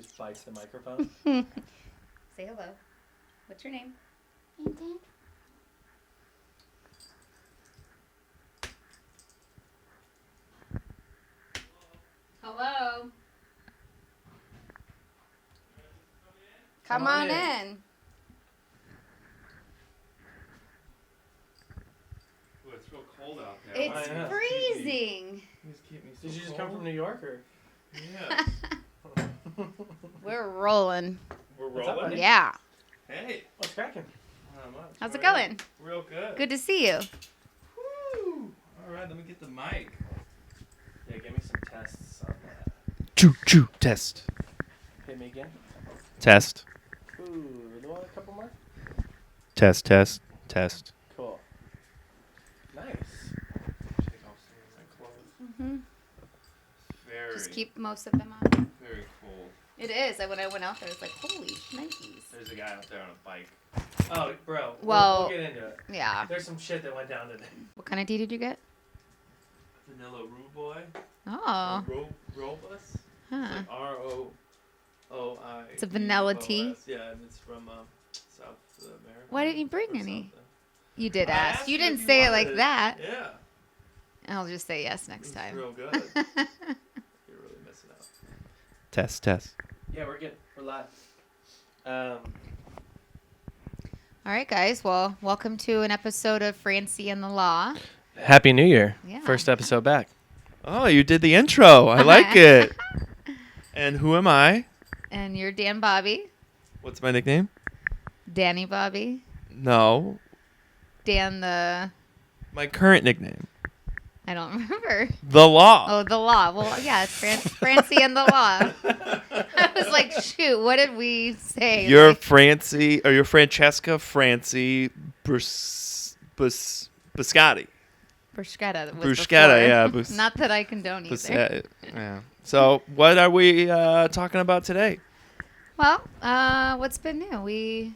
just bites the microphone. Say hello. What's your name? Vincent. Hello. Come on in. Ooh, it's real cold out there. It's freezing. Did you just come from New York or? Yeah. We're rolling. We're What's up, rolling? buddy? Yeah. Hey. What's cracking? Not much. How's it How are going? you? Real good. Good to see you. Woo. All right, let me get the mic. Yeah, give me some tests on that. Choo test. Hit me again. Test. Ooh, you want a couple more? Test. Cool. Nice. Take off some of my clothes. Mm-hmm. Very. Just keep most of them on. Very cold. It is. When I went out there, I was like, holy Nikes. There's a guy out there on a bike. Oh, bro. Well- we'll get into it. Yeah. There's some shit that went down today. What kind of tea did you get? Vanilla Roo Boy. Oh. Robus. Huh. It's like ROOI. It's a vanilla tea? Yeah, and it's from South America. Why didn't you bring or any? something. You did I ask. asked You you didn't if you say it like wanted. that. Yeah. I'll just say yes next It's time. real good. You're really missing out. Test. Yeah, we're good. We're live. All right, guys. Well, welcome to an episode of Francie and the Law. Happy New Year. Yeah. First episode back. Oh, you did the intro. I like it. And who am I? And you're Dan Bobby. What's my nickname? Danny Bobby. No, Dan the... my current nickname. I don't remember. The Law. Oh, the Law. Well, yeah, it's Francie and the Law. I was like, shoot, what did we say? You're Like, Francie, or you're Francesca Francie Biscotti. bruschetta. Was Bruschetta, before. yeah, Not that I condone either. Yeah. So, what are we talking about today? Well, what's been new? We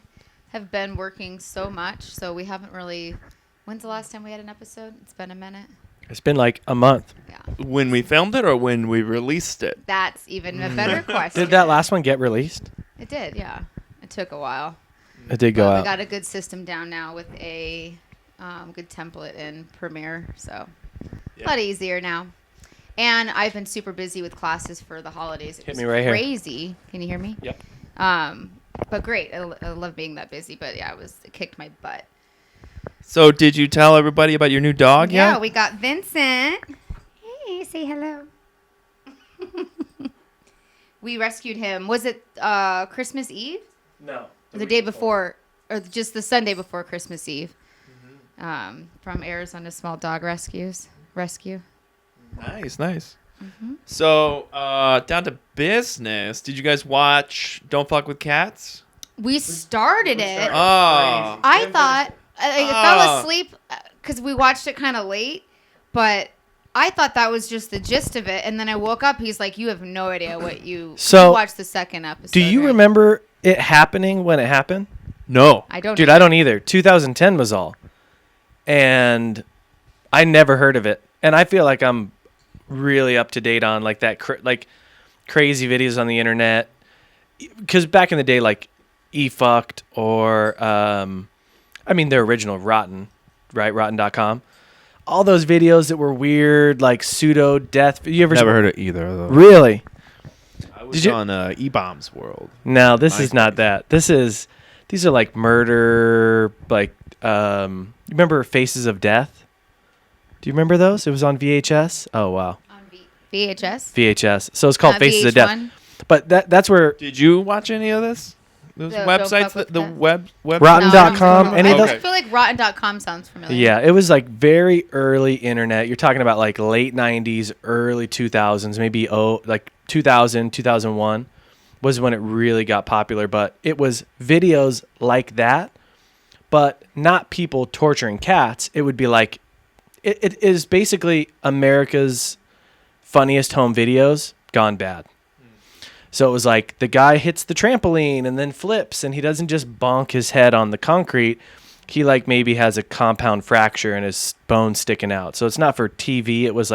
have been working so much, so we haven't really... When's the last time we had an episode? It's been a minute. It's been like a month. Yeah. When we filmed it or when we released it? That's even a better question. Did that last one get released? It did, yeah. It took a while. It did go But we out. got a good system down now with a good template in Premiere, so a lot easier now. And I've been super busy with classes for the holidays. It Hit was me right here. crazy. Can you hear me? Yep. But great. I love being that busy. But yeah, it kicked my butt. So, did you tell everybody about your new dog Yeah, yet? we got Vincent. Hey, say hello. We rescued him. Was it Christmas Eve? No. The day before, or just the Sunday before Christmas Eve. From Arizona Small Dog Rescue. Nice. So, down to business. Did you guys watch Don't Fuck with Cats? We started it. Oh. I thought I fell asleep because we watched it kind of late, but I thought that was just the gist of it. And then I woke up. He's like, "You have no idea what you watched the second episode." Do you right? remember it happening when it happened? No. I don't. Dude, I don't either. 2010 was all. And I never heard of it. And I feel like I'm really up to date on like that crazy videos on the internet. Because back in the day, like E-Fucked or, their original Rotten, right? Rotten.com. All those videos that were weird, like pseudo-death. You ever Never heard of either of those. Really? I was on E-Bombs World. No, this is MySpace. not that. These are like murder, like, you remember Faces of Death? Do you remember those? It was on VHS. Oh, wow. On VHS. VHS. So it's called Faces of Death. VH1? But that's where Did you watch any of this? Those The websites, Don't Fuck the with web Rotten.com, any of those? I feel like Rotten.com sounds familiar. Yeah, it was like very early internet. You're talking about like late 90s, early 2000s, maybe like 2000, 2001 was when it really got popular. But it was videos like that, but not people torturing cats. It would be like, it is basically America's funniest home videos gone bad. So it was like the guy hits the trampoline and then flips, and he doesn't just bonk his head on the concrete. He like maybe has a compound fracture and his bone sticking out. So it's not for TV. It was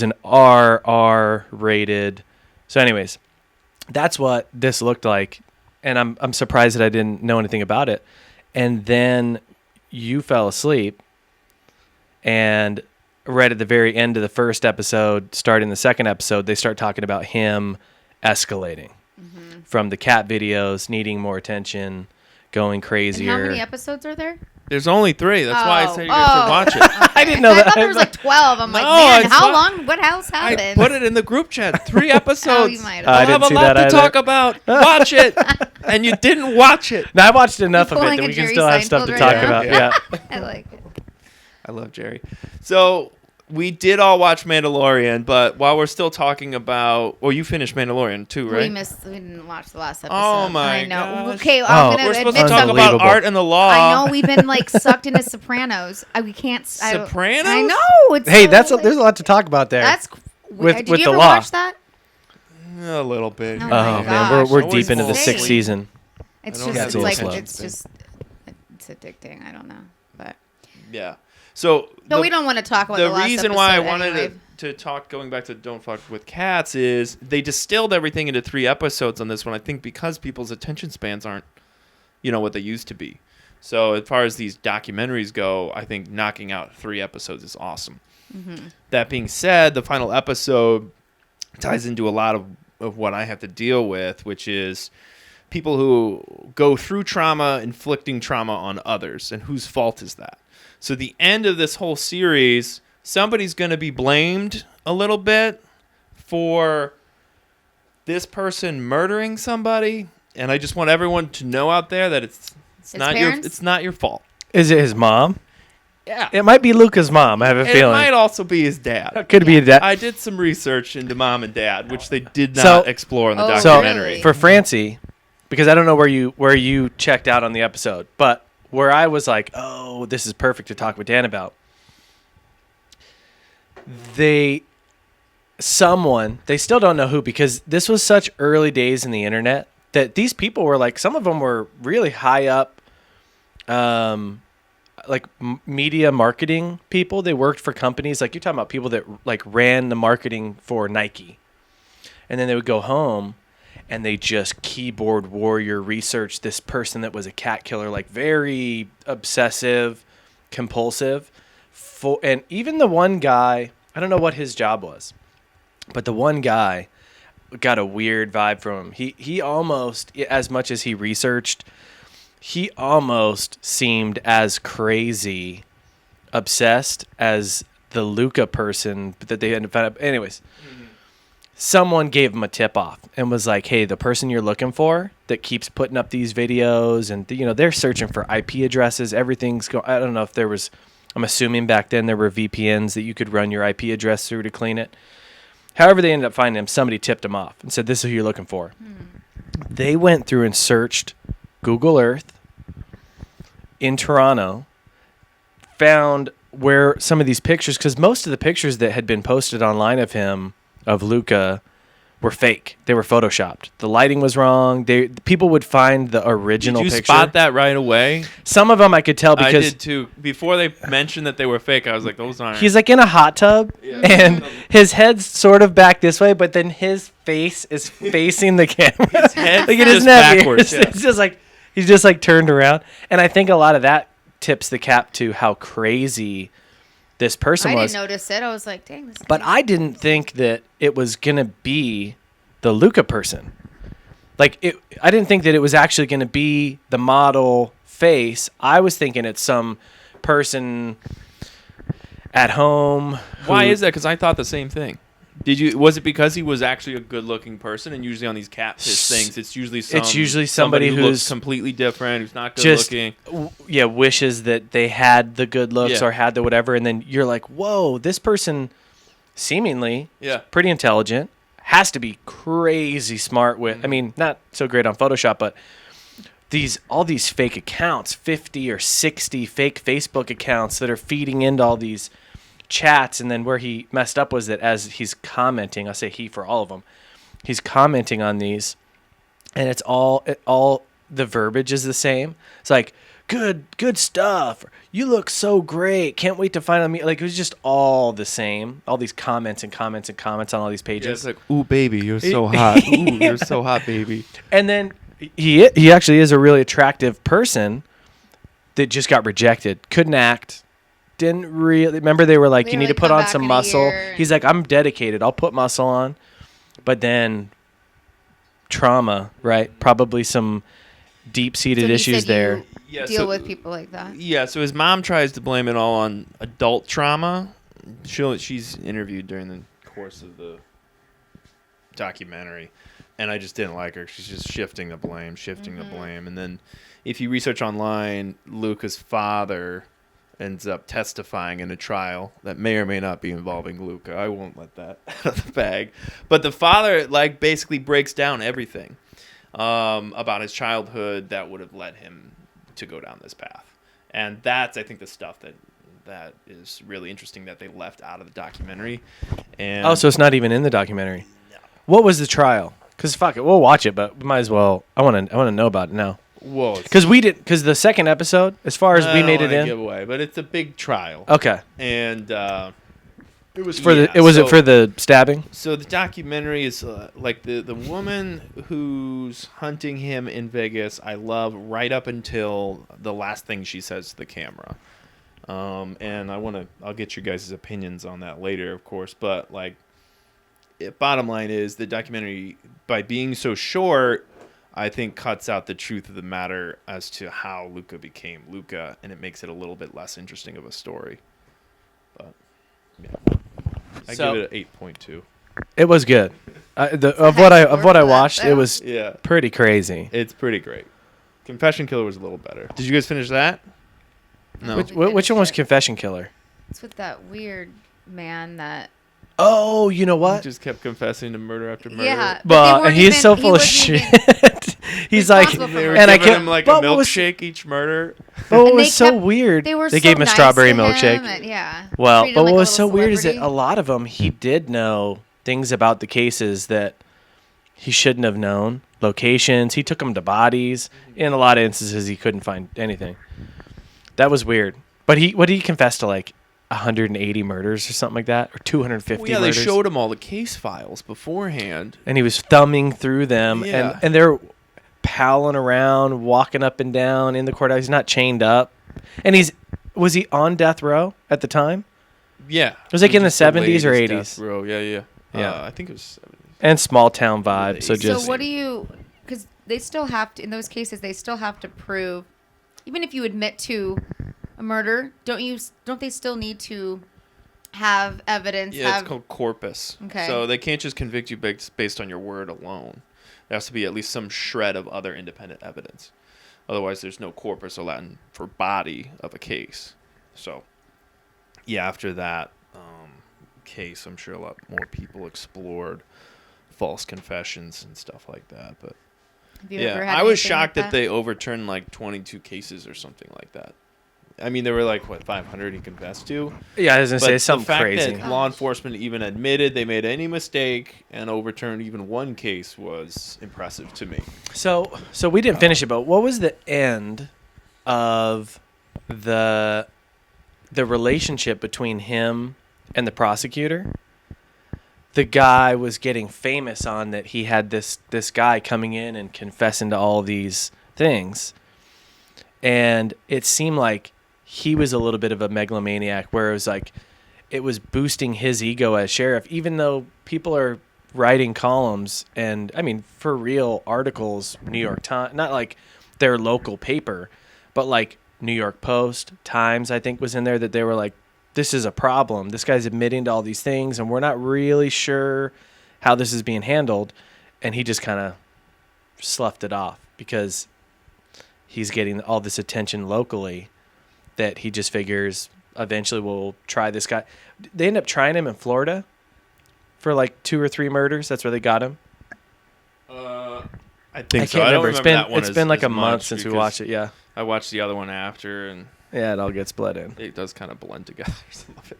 an RR rated. So anyways, that's what this looked like. And I'm surprised that I didn't know anything about it. And then you fell asleep, and right at the very end of the first episode, starting the second episode, they start talking about him escalating from the cat videos, needing more attention, going crazier. And how many episodes are there? There's only 3. That's why I said you guys should watch it. I didn't know that. I thought there was like 12. I'm No, like, man, it's how not. long? What else happened? I put it in the group chat. 3 episodes. Oh, you might have. I We'll didn't have see a lot that to either. talk about. Watch it. And you didn't watch it. Now, I watched enough of it pulling that a we can Jerry still have stuff Seinfeld to right talk now. about. Yeah. I like it. I love Jerry. So we did all watch Mandalorian, but while we're still talking about, well, you finished Mandalorian too, right? We didn't watch the last episode. Oh my I know. gosh. Okay, Oh. I'm gonna We're supposed admit to talk something. about Unbelievable. art and the law. I know we've been like sucked into Sopranos. We can't. Sopranos? I know. It's Hey, so, there's a lot to talk about there. That's With- Did with you the ever law. watch that? A little bit. Oh Oh my man, gosh. we're Always deep into the fall 6th asleep. season. It's I don't just have it's to like slow. it's just it's addicting. I don't know, but Yeah. So no, we don't want to talk about the the last reason why I episode wanted anyway. to talk, going back to Don't Fuck with Cats, is they distilled everything into 3 episodes on this one. I think because people's attention spans aren't, what they used to be. So as far as these documentaries go, I think knocking out 3 episodes is awesome. That being said, the final episode ties into a lot of what I have to deal with, which is people who go through trauma, inflicting trauma on others, and whose fault is that? So the end of this whole series, somebody's going to be blamed a little bit for this person murdering somebody, and I just want everyone to know out there that it's not your fault. Is it his mom? Yeah. It might be Luca's mom. I have a It feeling. might also be his dad. Could be a dad. I did some research into mom and dad, which they did not So- explore in the Oh, documentary. really? For Francie, because I don't know where you checked out on the episode, but where I was like, oh, this is perfect to talk with Dan about. They still don't know who, because this was such early days in the internet that these people were like, some of them were really high up, media marketing people. They worked for companies. Like, you're talking about people that like ran the marketing for Nike. And then they would go home and they just keyboard warrior research this person that was a cat killer, like very obsessive, compulsive. And even the one guy, I don't know what his job was, but the one guy got a weird vibe from him. He almost, as much as he researched, he almost seemed as crazy obsessed as the Luca person that they ended up. Anyways, someone gave him a tip off and was like, hey, the person you're looking for that keeps putting up these videos, and they're searching for IP addresses. Everything's going. I don't know if there was. I'm assuming back then there were VPNs that you could run your IP address through to clean it. However, they ended up finding him. Somebody tipped him off and said, this is who you're looking for. They went through and searched Google Earth in Toronto, found where some of these pictures, because most of the pictures that had been posted online of him, of Luca, were fake. They were photoshopped. The lighting was wrong. People would find the original Did you picture. spot that right away? Some of them I could tell because I did too. Before they mentioned that they were fake, I was like, those aren't. he's like in a hot tub, and his head's sort of back this way, but then his face is facing the camera. His head Like, it just doesn't have backwards. ears. It's just like he's just like turned around, and I think a lot of that tips the cap to how crazy this person I was. didn't notice it. I was like, dang. This But guy- I didn't think that it was gonna be the Luca person. I didn't think that it was actually gonna be the model face. I was thinking it's some person at home. Why who- is that? Because I thought the same thing. Was it because he was actually a good-looking person? And usually on these catfish things, it's usually somebody who who looks who's completely different, who's not just good-looking. wishes that they had the good looks Yeah. or had the whatever, and then you're like, whoa, this person seemingly Yeah. pretty intelligent, has to be crazy smart with, I mean, not so great on Photoshop, but all these fake accounts, 50 or 60 fake Facebook accounts that are feeding into all these chats. And then where he messed up was that as he's commenting, I'll say he for all of them, he's commenting on these, and it's all the verbiage is the same. It's like, good stuff. You look so great. Can't wait to finally meet. Like, it was just all the same. All these comments and comments and comments on all these pages. Yeah, it's like, ooh, baby, you're so hot. Ooh, you're so hot, baby. And then he actually is a really attractive person that just got rejected. Couldn't act. Didn't really remember. They were like, you need to put on some muscle. He's like, I'm dedicated. I'll put muscle on. But then trauma, right? Probably some deep-seated issues there. Deal with people like that. Yeah, so his mom tries to blame it all on adult trauma. She's interviewed during the course of the documentary, and I just didn't like her. She's just shifting the blame. And then if you research online, Luca's father ends up testifying in a trial that may or may not be involving Luca. I won't let that out of the bag. But the father, like, basically breaks down everything about his childhood that would have led him to go down this path. And that's, I think, the stuff that is really interesting that they left out of the documentary. And so it's not even in the documentary. No. What was the trial? Because fuck it, we'll watch it, but we might as well. I want to know about it now. Whoa! Because the second episode, as far as we made it in, give away, but it's a big trial. Okay. And it was for it for the stabbing? So the documentary is like the woman who's hunting him in Vegas. I love right up until the last thing she says to the camera. And I'll get your guys' opinions on that later, of course. But like, bottom line is the documentary, by being so short, I think cuts out the truth of the matter as to how Luca became Luca, and it makes it a little bit less interesting of a story. But yeah, I give it an 8.2. It was good. Of what I watched, it was pretty crazy. It's pretty great. Confession Killer was a little better. Did you guys finish that? No. Which one was Confession Killer? It's with that weird man that. Oh, you know what? He just kept confessing to murder after murder. Yeah, but he's so full of shit. He's like, and I gave him like a milkshake each murder. But what was so weird? They gave him a strawberry milkshake. Well, but what was so weird is that a lot of them he did know things about the cases that he shouldn't have known. Locations. He took them to bodies. In a lot of instances, he couldn't find anything. That was weird. But what did he confess to, like 180 murders or something like that, or 250 well, yeah, murders? They showed him all the case files beforehand. And he was thumbing through them, and they're palling around, walking up and down in the courthouse. He's not chained up. And was he on death row at the time? Yeah. It was like in the 70s or 80s. Death row. Yeah. I think it was 70s. And small town vibe. So what do you, because they still have to, in those cases, they still have to prove, even if you admit to a murder, don't they still need to have evidence? Yeah, it's called corpus. Okay. So they can't just convict you based on your word alone. There has to be at least some shred of other independent evidence. Otherwise, there's no corpus or Latin for body of a case. So, yeah, after that case, I'm sure a lot more people explored false confessions and stuff like that. But yeah, I was shocked that they overturned like 22 cases or something like that. I mean, there were like, 500 he confessed to? Yeah, I was going to say something crazy. The fact that law enforcement even admitted they made any mistake and overturned even one case was impressive to me. So we didn't finish it, but what was the end of the relationship between him and the prosecutor? The guy was getting famous on that he had this guy coming in and confessing to all these things. And it seemed like he was a little bit of a megalomaniac, where it was like it was boosting his ego as sheriff, even though people are writing columns and, I mean, for real articles, New York Times, not like their local paper, but like New York Post, Times, I think was in there, that they were like, this is a problem. This guy's admitting to all these things, and we're not really sure how this is being handled. And he just kind of sloughed it off because he's getting all this attention locally that he just figures eventually we'll try this guy. They end up trying him in Florida for like 2 or 3 murders. That's where they got him. I think I so. can't I don't remember. It's been like a month since we watched it. Yeah. I watched the other one after, and yeah, it all gets bled in. It does kind of blend together. Some of it.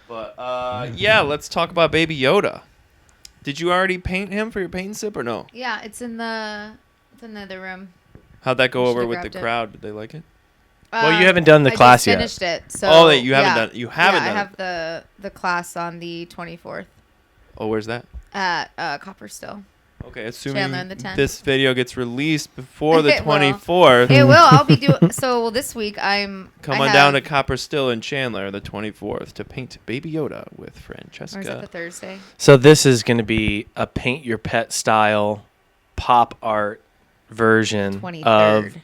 But yeah, let's talk about Baby Yoda. Did you already paint him for your paint sip or no? Yeah, it's in the other room. How'd that go over with the crowd? Did they like it? Well, you haven't done the class yet. I just finished it. So you haven't done. You haven't done. I have the class on the 24th. Oh, where's that? At Copperstill. Okay, assuming this video gets released before the 24th. It will. I'll be doing. So this week Come on down to Copperstill in Chandler the 24th to paint Baby Yoda with Francesca. Or is that the Thursday? So this is going to be a paint your pet style pop art version 23rd. Of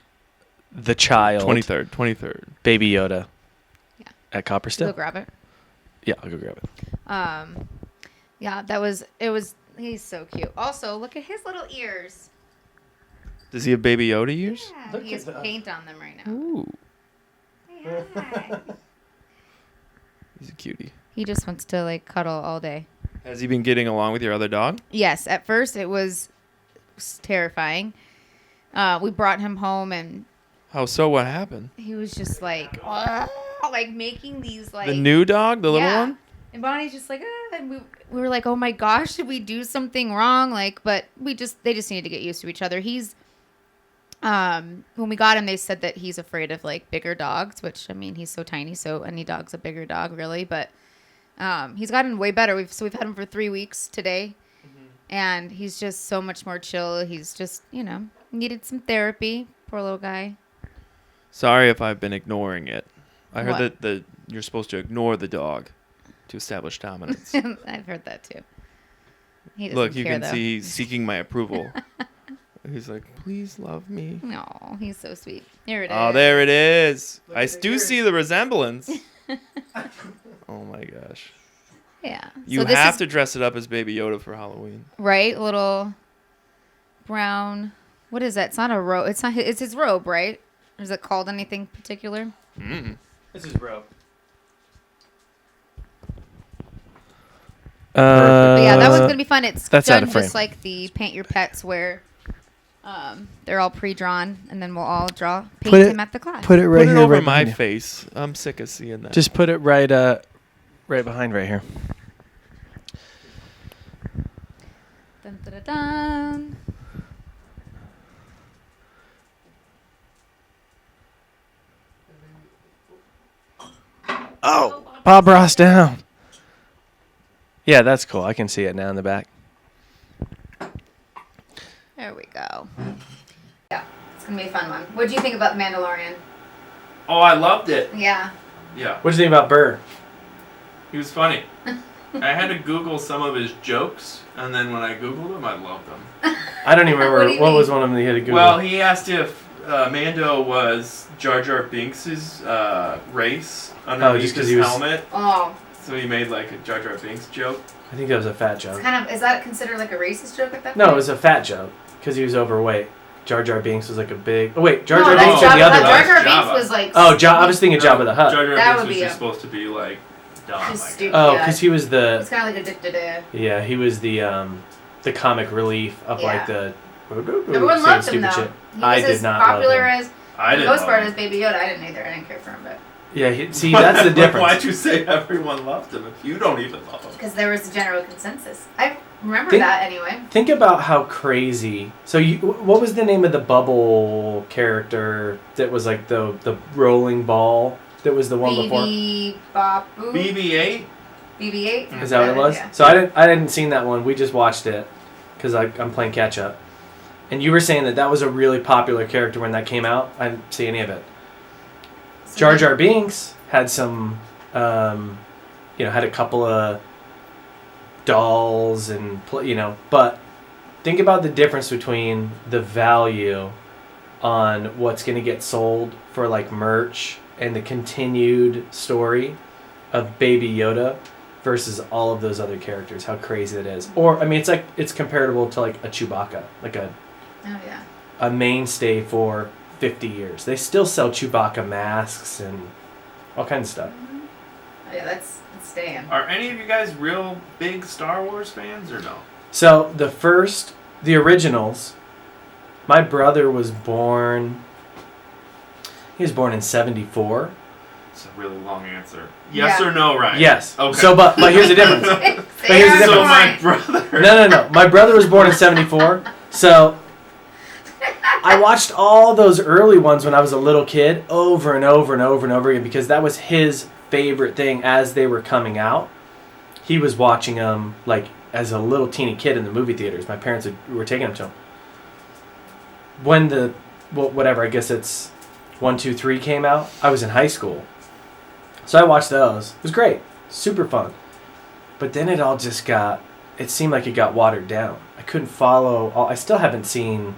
the child. 23rd. Baby Yoda. Yeah. At Copperstill. Go grab it. Yeah, I'll go grab it. Yeah, he's so cute. Also, look at his little ears. Does he have Baby Yoda ears? Yeah, he has paint on them right now. Ooh. Yeah. He's a cutie. He just wants to like cuddle all day. Has he been getting along with your other dog? Yes, at first it was terrifying. We brought him home and How so? What happened? he was just like making these like The new dog, the little one? And Bonnie's just like, and we were like, oh my gosh, did we do something wrong? Like, but they just needed to get used to each other. He's, when we got him, they said that he's afraid of like bigger dogs, which I mean, he's so tiny, so any dog's a bigger dog, really. But he's gotten way better. We've had him for 3 weeks today, and he's just so much more chill. He's just, needed some therapy. Poor little guy. Sorry if I've been ignoring it. I heard that you're supposed to ignore the dog to establish dominance. I've heard that too. He doesn't Look, you care, can though. see he's seeking my approval. He's like, please love me. No, he's so sweet. Here it is. Oh, there it is. I do see the resemblance. Oh my gosh. Yeah. You have to dress it up as Baby Yoda for Halloween. Right? Little brown. What is that? It's not a robe. It's his robe, right? Or is it called anything particular? This is robe. But yeah, that one's gonna be fun. It's that's done out of frame. just like the Paint Your Pets, where they're all pre-drawn, and then we'll all paint him at the class. Put it right Put it here, over right my behind you. face. I'm sick of seeing that. Just put it right behind right here. Dun, dun, dun, dun. Oh, Bob Ross down. Yeah, that's cool. I can see it now in the back. There we go. Yeah, it's gonna be a fun one. What do you think about The Mandalorian? Oh, I loved it. Yeah. Yeah. What do you think about Burr? He was funny. I had to Google some of his jokes, and then when I Googled them, I loved them. I don't even remember What was one of them that you had to Google. Well, he asked if Mando was Jar Jar Binks' race underneath his helmet. Oh. So he made like a Jar Jar Binks joke. I think that was a fat joke. Is that considered like a racist joke at that point? No, it was a fat joke because he was overweight. Jar Jar Binks was like a big. Oh wait, Jar Jar no, Binks was the other Jar one. Jar Binks was like. Oh, I was thinking Jabba the Hutt. Jar Jar That Binks would was be just supposed to be like dumb. Just stupid. Oh, because he was the. It's kind of like addicted to. Yeah, he was the comic relief of like the. Everyone loved him though. Shit. He was I did as not popular love him. as the most part as Baby Yoda. I didn't either. I didn't care for him, but. Yeah, see, that's the difference. Why'd you say everyone loved him if you don't even love him? Because there was a general consensus. I remember that anyway. Think about how crazy. So, what was the name of the bubble character that was like the rolling ball that was the one before? BB-8? BB-8? Is that what it was? Yeah. So I didn't seen that one. We just watched it because I'm playing catch up. And you were saying that was a really popular character when that came out. I didn't see any of it. Jar Jar Binks had some, had a couple of dolls and, but think about the difference between the value on what's going to get sold for like merch and the continued story of Baby Yoda versus all of those other characters. How crazy that is. Or, I mean, it's comparable to like a Chewbacca, like a mainstay for 50 years. They still sell Chewbacca masks and all kinds of stuff. Oh, yeah, that's staying. Are any of you guys real big Star Wars fans or no? So the originals, my brother was born. He was born in 1974. It's a really long answer. Yes or no, Ryan? Yes. Okay. So, but here's the difference. So my brother. No. My brother was born in 1974. So I watched all those early ones when I was a little kid over and over and over and over again because that was his favorite thing as they were coming out. He was watching them like as a little teeny kid in the movie theaters. My parents were taking him to them. When whatever, I guess it's 1, 2, 3 came out, I was in high school. So I watched those. It was great. Super fun. But then it all just it seemed like it got watered down. I couldn't follow. I still haven't seen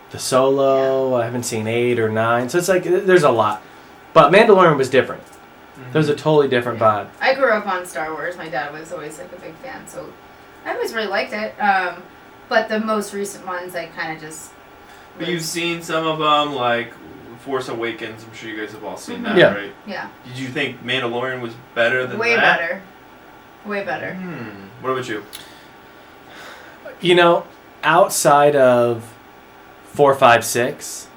the Solo. I haven't seen 8 or 9. So it's like, there's a lot. But Mandalorian was different. There was a totally different vibe. I grew up on Star Wars. My dad was always like a big fan, so I always really liked it. But the most recent ones, I kind of just... But you've seen some of them, like Force Awakens. I'm sure you guys have all seen that, Yeah. right? Yeah. Did you think Mandalorian was better than Way that? better. Way better. What about you? You know, outside of 4, 5, 6,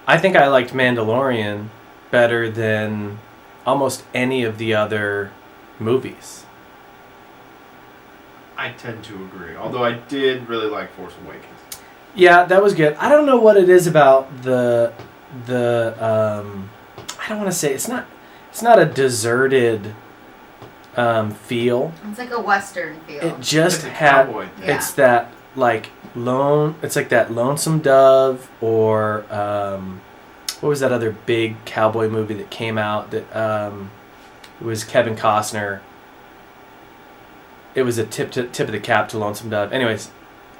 I think I liked Mandalorian better than almost any of the other movies. I tend to agree. Although I did really like Force Awakens. Yeah, that was good. I don't know what it is about the I don't want to say it's not a deserted feel. It's like a Western feel. It just It's a had cowboy thing. it's that like it's like that Lonesome Dove or what was that other big cowboy movie that came out that it was Kevin Costner. It was a tip of the cap to Lonesome Dove. Anyways,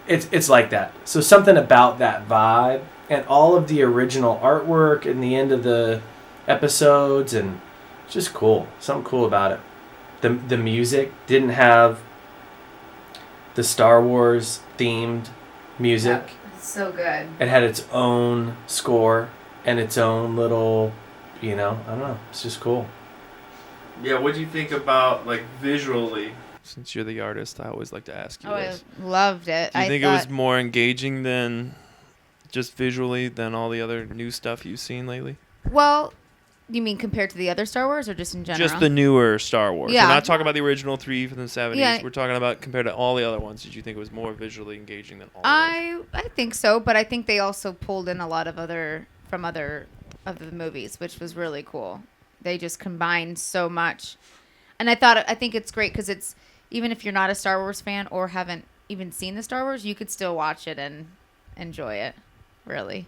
it's like that. So something about that vibe and all of the original artwork in the end of the episodes and it's just cool. Something cool about it. The music didn't have the Star Wars themed music. Yep. It's so good. It had its own score and its own little, I don't know. It's just cool. Yeah, what do you think about, like, visually? Since you're the artist, I always like to ask you this. I loved it. Do you think it was more engaging than just visually than all the other new stuff you've seen lately? Well, you mean compared to the other Star Wars or just in general? Just the newer Star Wars. Yeah. We're not talking about the original 3 from the 70s. Yeah. We're talking about compared to all the other ones. Did you think it was more visually engaging than all I think so, but I think they also pulled in a lot of other of the movies, which was really cool. They just combined so much. And I think it's great because it's, even if you're not a Star Wars fan or haven't even seen the Star Wars, you could still watch it and enjoy it, really.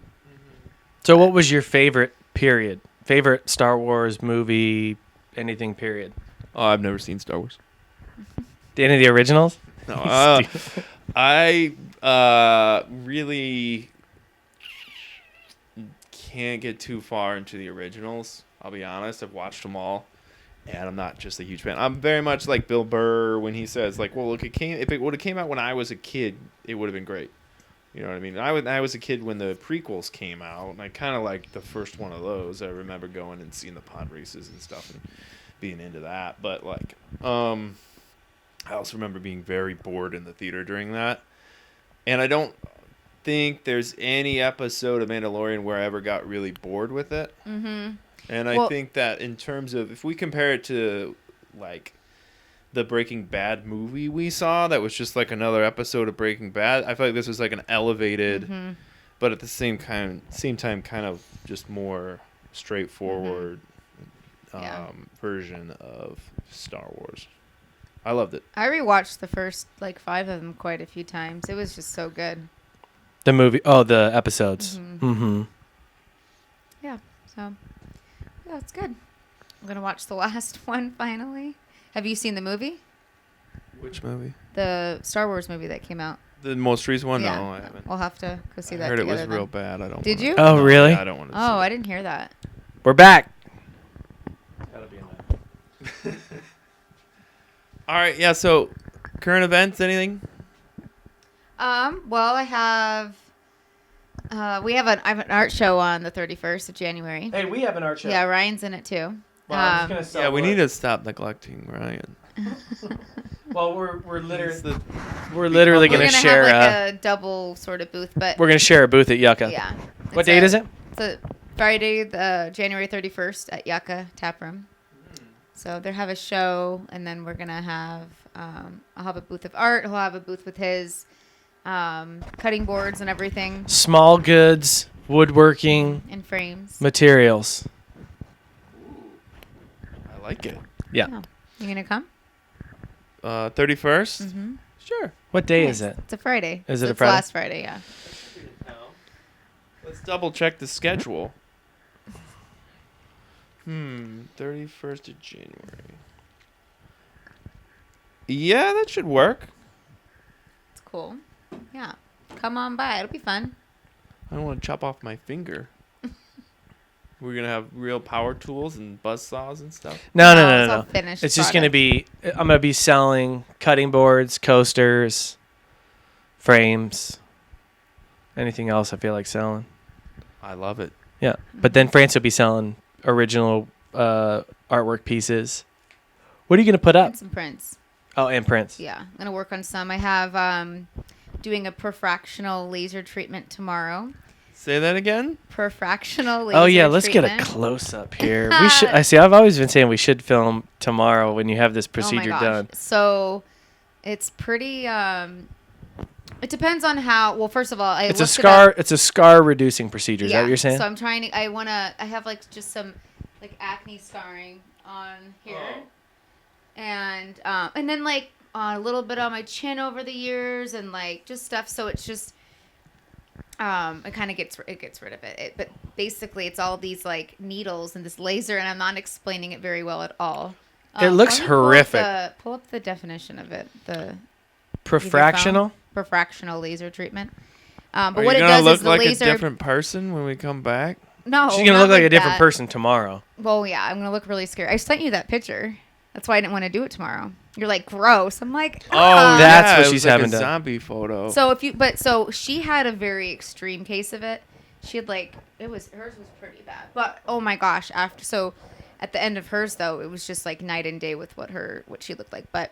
So what was your favorite period? Favorite Star Wars movie, anything period? Oh, I've never seen Star Wars. Any of the originals? No, I really can't get too far into the originals. I'll be honest. I've watched them all, and I'm not just a huge fan. I'm very much like Bill Burr when he says, like, well, look, if it would have came out when I was a kid, it would have been great. You know what I mean? I was a kid when the prequels came out, and I kind of liked the first one of those. I remember going and seeing the pod races and stuff and being into that. But, like, I also remember being very bored in the theater during that. And I don't think there's any episode of Mandalorian where I ever got really bored with it. Mm-hmm. And I think that in terms of, if we compare it to, like, the Breaking Bad movie we saw, that was just like another episode of Breaking Bad, I feel like this was like an elevated, but at the same time kind of just more straightforward version of Star Wars. I loved it. I rewatched the first, 5 of them quite a few times. It was just so good. The movie, the episodes. Yeah, so, yeah, it's good. I'm going to watch the last one finally. Have you seen the movie? Which movie? The Star Wars movie that came out. The most recent one? Yeah. No, I haven't. We'll have to go see that I heard it was together real then. bad. I don't. Did wanna- you? Oh, No, really? yeah, I don't want to. Oh, I didn't hear that. We're back. Gotta be in there. All right. Yeah. So, current events. Anything? Well, I have I have an art show on the 31st of January. Hey, we have an art show. Yeah, Ryan's in it too. Well, I'm just gonna sell Yeah, we wood. need to stop neglecting Ryan. Well, we're literally He's the- literally We're gonna gonna share. have a double sort of booth, but We're gonna share a booth at Yucca. yeah. What date is it? It's a Friday, the January 31st at Yucca Tap Room. So they'll have a show, and then we're gonna have I'll have a booth of art. He'll have a booth with his cutting boards and everything, Small goods, woodworking and frames. materials. I like it. Yeah. Yeah. You gonna come? 31st? Mm-hmm. Sure. What day Nice. is it? It's a Friday. Is it a it's Friday? Last Friday, yeah. Let's double check the schedule. 31st of January. Yeah, that should work. It's cool. Yeah. Come on by. It'll be fun. I don't want to chop off my finger. We're going to have real power tools and buzz saws and stuff. No. It's all finished It's just going to product. be, I'm going to be selling cutting boards, coasters, frames, anything else I feel like selling. I love it. Yeah. But then France will be selling original artwork pieces. What are you going to put up? And some prints. Oh, and prints. Yeah. I'm going to work on some. I have doing a perfractional laser treatment tomorrow. Say that again? Perfractional laser Oh yeah, let's treatment. get a close up here. We should. I see. I've always been saying we should film tomorrow when you have this procedure Oh my gosh. done. So it's pretty. It depends on how. Well, first of all, It's a looked it scar. up. It's a scar reducing procedure. Is that Yeah. what you're saying? So I'm trying to. I have like just some like acne scarring on here, and then like a little bit on my chin over the years, and like just stuff. So it's just. It kind of gets rid of it. But basically, it's all these like needles and this laser, and I'm not explaining it very well at all. It looks let me horrific. Pull up the definition of it. The Perfractional. Perfractional laser treatment. But Are what you it gonna does look is the like laser. a different person when we come back? No, She's gonna not look like a different that. person tomorrow. Well, yeah, I'm gonna look really scary. I sent you that picture. That's why I didn't want to do it tomorroers You're like gross. I'm like, Oh, that's what it she's was like having a done. zombie photo. So she had a very extreme case of it. She had like hers was pretty bad. But oh my gosh, at the end of hers though, it was just like night and day with what she looked like. But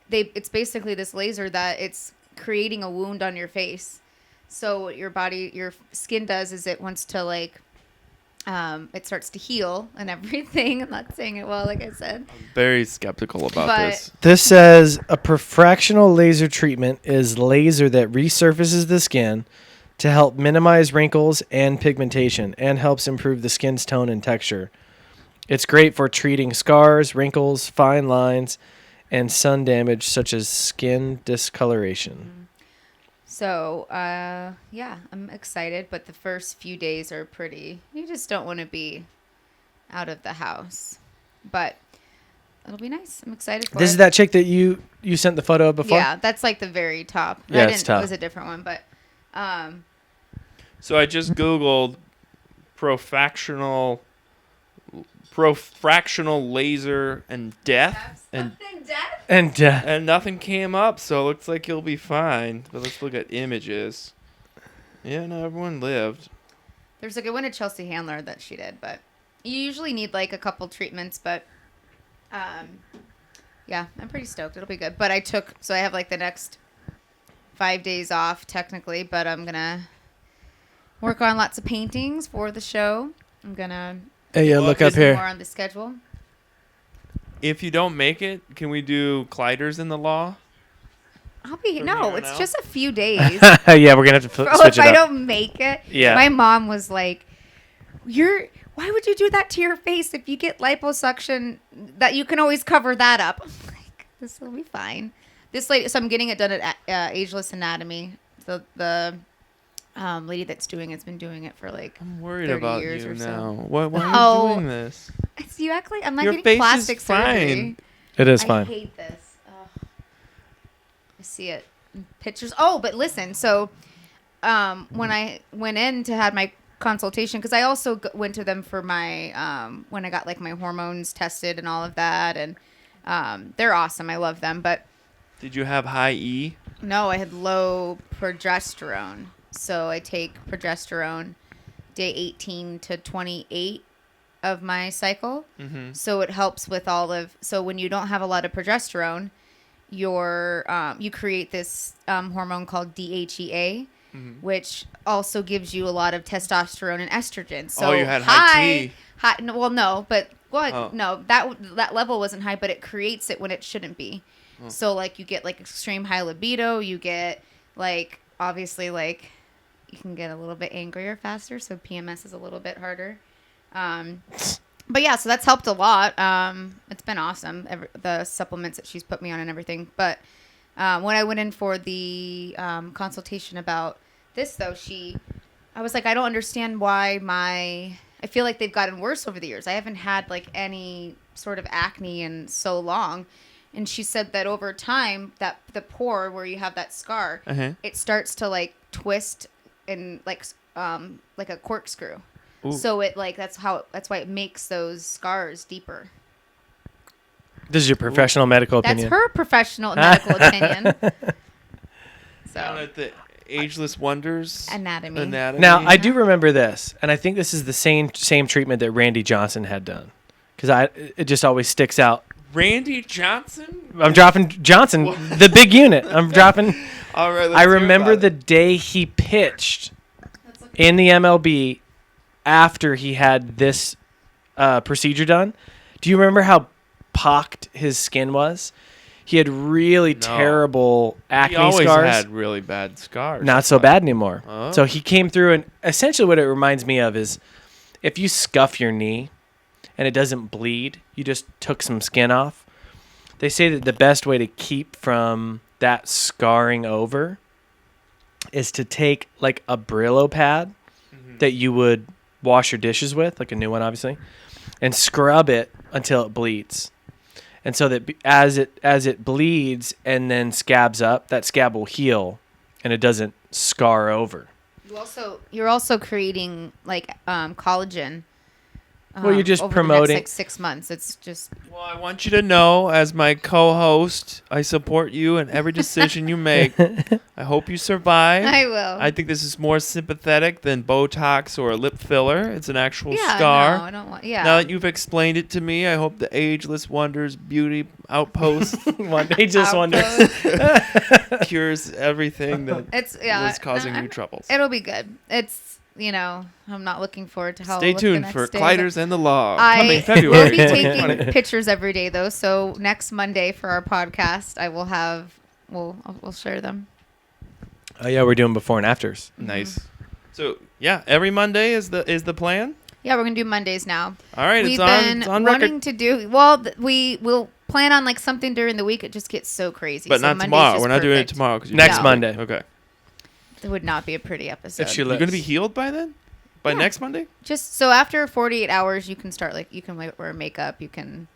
it's basically this laser that it's creating a wound on your face. So what your skin does is it wants to like it starts to heal and everything. I'm not saying it well, like I said. I'm very skeptical about But- this. This says a perfractional laser treatment is laser that resurfaces the skin to help minimize wrinkles and pigmentation and helps improve the skin's tone and texture. It's great for treating scars, wrinkles, fine lines, and sun damage such as skin discoloration. So, yeah, I'm excited, but the first few days are you just don't want to be out of the house. But it'll be nice. I'm excited for it. This is that chick that you sent the photo of before? Yeah, that's like the very top. Yeah, it's tough. It was a different one, but So I just Googled profractional laser and death and And nothing came up, so it looks like you'll be fine. But let's look at images. Yeah, no, everyone lived. there's a good one at Chelsea Handler that she did, but you usually need like a couple treatments, but yeah, I'm pretty stoked. It'll be good. But I have like the next 5 days off technically, but I'm gonna work on lots of paintings for the show. I'm gonna hey, yeah, look up more here. on the schedule. If you don't make it, can we do gliders in the law? I'll be From no, here it's on just a few days. Yeah, we're gonna have to Bro, switch if it I up. don't make it, Yeah. my mom was like, why would you do that to your face if you get liposuction that you can always cover that up? I'm like, this will be fine. This lady, so I'm getting it done at Ageless Anatomy. The lady that's doing it's been doing it for like I'm worried 30 about years you or so. now. Why are Oh. you doing this? You act like I'm not Your getting face is plastic fine. surgery. It is I fine. hate this. Ugh. I see it in pictures. Oh, but listen. So, when I went in to have my consultation, because I also went to them for my when I got like my hormones tested and all of that, and they're awesome. I love them. But Did you have high E? no, I had low progesterone. So I take progesterone day 18 to 28 of my cycle. Mm-hmm. So it helps with so when you don't have a lot of progesterone, you create this hormone called DHEA, which also gives you a lot of testosterone and estrogen. So You had high T. No, but Oh. no, that level wasn't high, but it creates it when it shouldn't be. So like you get like extreme high libido, you get like obviously like you can get a little bit angrier faster, so PMS is a little bit harder. But yeah, so that's helped a lot. It's been awesome, the supplements that she's put me on and everything. But when I went in for the consultation about this, though, I was like, I don't understand why I feel like they've gotten worse over the years. I haven't had like any sort of acne in so long. And she said that over time, that the pore where you have that scar, it starts to like twist and like a corkscrew. Ooh. So it like that's why it makes those scars deeper. This is your professional medical opinion. That's her professional medical opinion. So down at the Ageless Wonders Anatomy. Now I do remember this, and I think this is the same treatment that Randy Johnson had done, because it just always sticks out. Randy Johnson? I'm dropping Johnson, the big unit. I'm dropping. All right. I remember the day he pitched in the MLB after he had this procedure done. Do you remember how pocked his skin was? He had really terrible acne scars. He always had really bad scars. Not so bad anymore. Oh. So he came through, and essentially what it reminds me of is if you scuff your knee and it doesn't bleed, you just took some skin off. They say that the best way to keep from that scarring over is to take like a Brillo pad that you would wash your dishes with, like a new one obviously, and scrub it until it bleeds. And so that as it bleeds and then scabs up, that scab will heal and it doesn't scar over. You're also creating like collagen. Well, you're just over promoting. The next, like 6 months. It's just. Well, I want you to know, as my co-host, I support you in every decision you make. I hope you survive. I will. I think this is more sympathetic than Botox or a lip filler. It's an actual scar. No, I don't want. Yeah. Now that you've explained it to me, I hope the Ageless Wonders Beauty Outpost Ageless Wonders cures everything that was causing you troubles. It'll be good. I'm not looking forward to how. Stay tuned for Clyders and the Law coming February. We'll be taking pictures every day though. So next Monday for our podcast, I will have. We'll share them. Oh yeah, we're doing before and afters. Nice. So yeah, every Monday is the plan. Yeah, we're gonna do Mondays now. All right, We've it's on record. wanting to do. Well, we will plan on like something during the week. It just gets so crazy. But so not Monday's tomorrow. just We're not doing it perfect. tomorrow because next Monday. Okay. It would not be a pretty episode. If You're going to be healed by then? By next Monday? Just so after 48 hours, you can start you can wear makeup. You can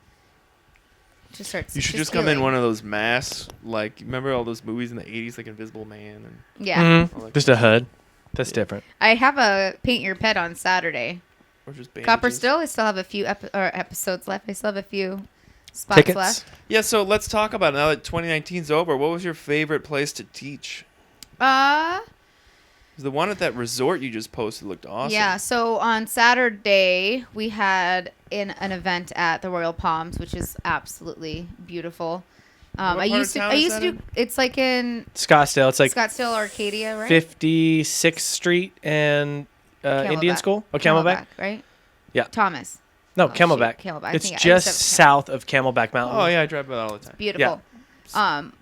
just start. You should just come in one of those masks. Like, remember all those movies in the 80s, like Invisible Man? And Yeah. Mm-hmm. Just a hood. That's different. I have a Paint Your Pet on Saturday. Or just bandages. Copper Still, I still have a few episodes left. I still have a few spots Tickets left. Yeah, so let's talk about it. Now that 2019's over, what was your favorite place to teach? The one at that resort you just posted looked awesome. Yeah, so on Saturday, we had an event at the Royal Palms, which is absolutely beautiful. I used to do, it's like in Scottsdale. It's like Scottsdale, Arcadia, right? 56th Street and Indian School. Oh, Camelback? Right? Yeah. Thomas. No, Oh, Camelback. shoot, Camelback. It's just south of Camelback Mountain. Oh, yeah, I drive by that all the time. Beautiful.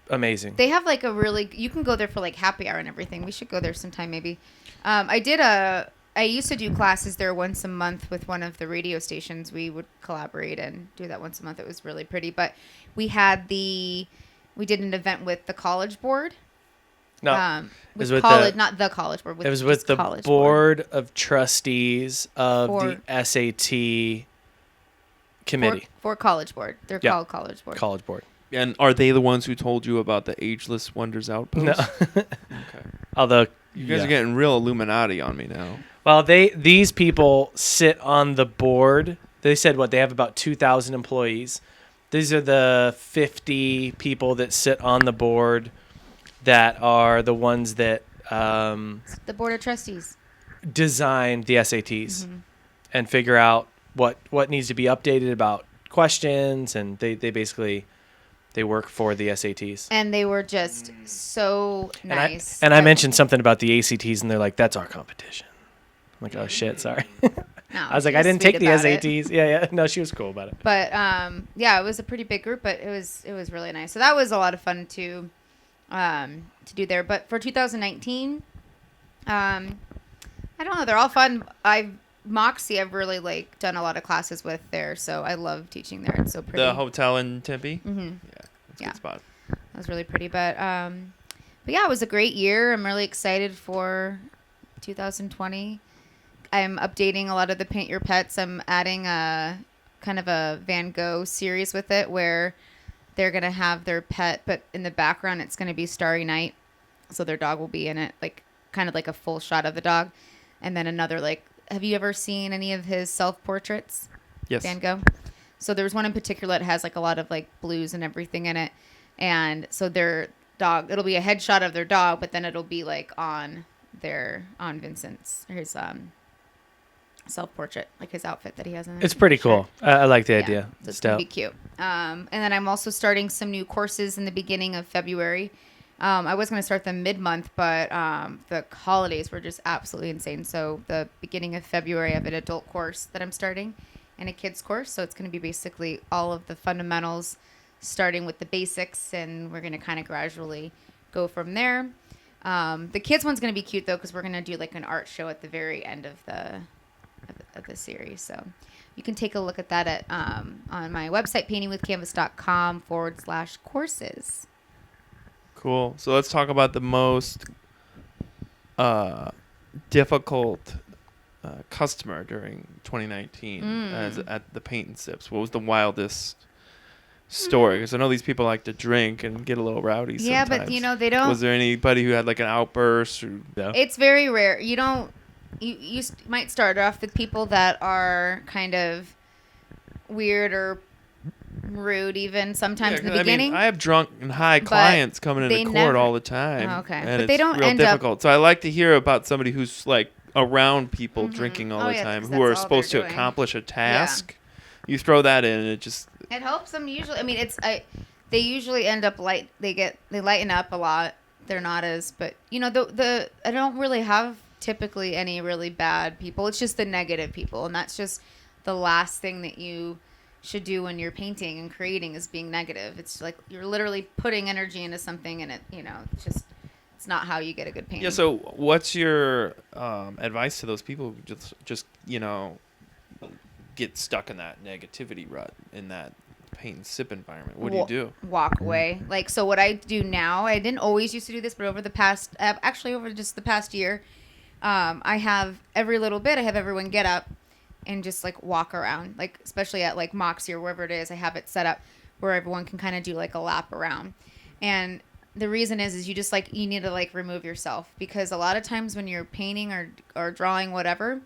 Amazing. They have like you can go there for like happy hour and everything. We should go there sometime maybe. I used to do classes there once a month with one of the radio stations. We would collaborate and do that once a month. It was really pretty. But we did an event with the college board. No, it was with not the college board. It was with the board of trustees of the SAT committee. For college board. They're called college board. College board. And are they the ones who told you about the Ageless Wonders Outpost? No. Okay. Although you guys are getting real Illuminati on me now. Well, these people sit on the board. They said they have about 2,000 employees. These are the 50 people that sit on the board that are the ones that the board of trustees designed the SATs and figure out what needs to be updated about questions, and they basically they work for the SATs. And they were just so nice. And I mentioned something about the ACTs, and they're like, "That's our competition." I'm like, "Oh shit, sorry." No, I was like, "I didn't take the SATs." Yeah. No, she was cool about it. But yeah, it was a pretty big group, but it was really nice. So that was a lot of fun to to do there. But for 2019, I don't know. They're all fun. Moxie, I've really like done a lot of classes with there, so I love teaching there. It's so pretty. The hotel in Tempe. Mm-hmm. Yeah, it's a Yeah. good spot. That was really pretty. But yeah, it was a great year. I'm really excited for 2020. I'm updating a lot of the Paint Your Pets. I'm adding a kind of a Van Gogh series with it where they're going to have their pet, but in the background it's going to be Starry Night. So their dog will be in it, like kind of like a full shot of the dog. And then another, like, have you ever seen any of his self-portraits? Yes. Van Gogh? So there's one in particular that has like a lot of like blues and everything in it. And so their dog, it'll be a headshot of their dog, but then it'll be like on Vincent's, his self-portrait, like his outfit that he has in there. It's pretty cool. I like the idea. So it's It's going to dope. be cute. And then I'm also starting some new courses in the beginning of February. I was going to start them mid-month, but the holidays were just absolutely insane. So the beginning of February, I have an adult course that I'm starting and a kids course. So it's going to be basically all of the fundamentals, starting with the basics, and we're going to kind of gradually go from there. The kids one's going to be cute, though, because we're going to do like an art show at the very end of the series. So you can take a look at that at on my website, paintingwithcanvas.com/courses. Cool. So let's talk about the most difficult customer during 2019 as at the Paint and Sips. What was the wildest story? Because I know these people like to drink and get a little rowdy sometimes. Yeah, but they don't. Was there anybody who had like an outburst? Or, no? It's very rare. You don't. You might start off with people that are kind of weird or rude, even sometimes in the beginning. I have drunk and high clients coming into court all the time. Oh, okay. And But they don't real end up- difficult. So I like to hear about somebody who's like around people drinking all the time, 'cause who are that's all supposed to they're doing. accomplish a task. You throw that in, and it just It helps them usually. I mean, they usually end up they lighten up a lot. They're not as, but I don't really have typically any really bad people. It's just the negative people, and that's just the last thing that you should do when you're painting and creating is being negative. It's like you're literally putting energy into something, and it's not how you get a good painting. Yeah. So what's your advice to those people who just get stuck in that negativity rut, in that paint and sip environment? What do you do? Walk away. Like, so what I do now, I didn't always used to do this, but over just the past year, I have every little bit, I have everyone get up and just like walk around, like especially at like Moxie or wherever it is, I have it set up where everyone can kind of do like a lap around. And the reason is you just like, you need to like remove yourself, because a lot of times when you're painting or drawing, whatever,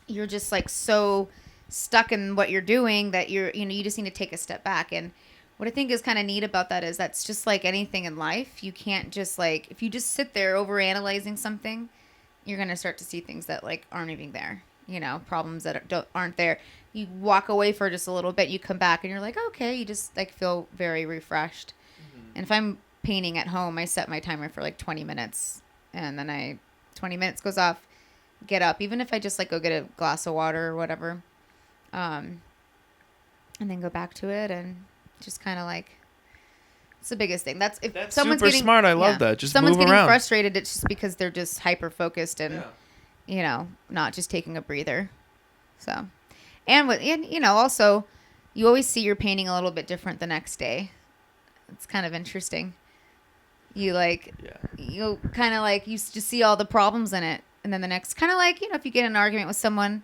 you're just like so stuck in what you're doing that you just need to take a step back. And what I think is kind of neat about that is that's just like anything in life. You can't just like, if you just sit there over analyzing something, you're going to start to see things that like aren't even there, problems that aren't there. You walk away for just a little bit, you come back and you're like, okay, you just like feel very refreshed. And if I'm painting at home, I set my timer for like 20 minutes and then 20 minutes goes off, get up, even if I just like go get a glass of water or whatever. And then go back to it and just kind of like, it's the biggest thing. That's someone's super getting smart. I love that. Just someone's move getting around. frustrated. It's just because they're just hyper focused and, not just taking a breather. So, and also you always see your painting a little bit different the next day. It's kind of interesting. You kind of like, you just see all the problems in it. And then the next, kind of like, if you get in an argument with someone,